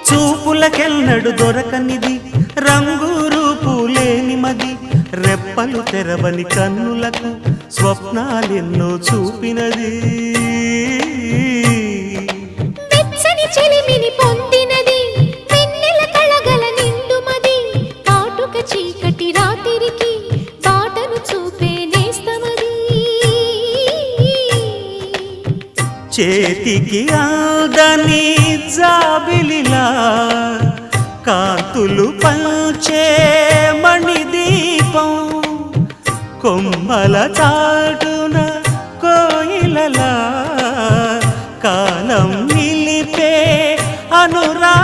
చూపులకెన్నడు దొరకనిది రంగు రూపు లేని మది రెప్పలు తెరవని కన్నులకు స్వప్నాలెన్నో చూపినది వెచ్చని చెలిమిని పొందినది వెన్నెల కళగల నిండుమది కాటుక చీకటి రాత్రికి బాటను చూపే నేస్తమది చేతికి ఆదని జాబిలిలా కాంతులు పంచే మణిదీపం కొమ్మల చాటున కోయిలలా కాలం నిలిపే అనురా